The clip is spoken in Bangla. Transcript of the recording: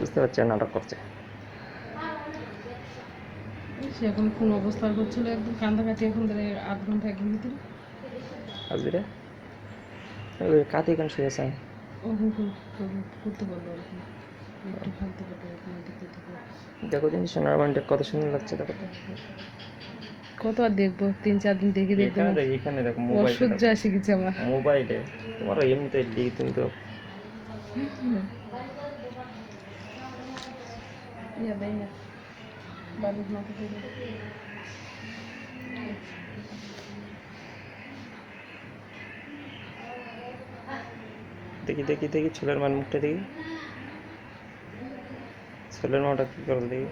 বুঝতে পারছি না, নাটক করছে। সে এখন কোন অবস্থা করছিল, একদম কান্দাকাটি, এখন ধরে 8 ঘন্টা 1 ঘন্টা ভিতরে আসবি রে, ওই কাতে কেন শুয়েছে? ওরকম করতে পারলো আর কি, একটু হালতে পারলো এরকম দেখতে থেকে। দেখো দিন সোনার বান্ডে কত সুন্দর লাগছে, দেখো তো। কত আর দেখবো, 3-4 দিন দেখে দেখবো এখানে না, দেখ, এখানে দেখো, মোবাইলে অসহ্য দেখো, আসে গেছে আমার। মোবাইলে। তোমারও এমনিতে ঠিক, তুমি তো ইয়া দেয় না, বালুর মাথা থেকে। দেখি দেখি দেখি ছেলের মান মুখটা দেখি, ছেলের মাটা কি করে দেখি।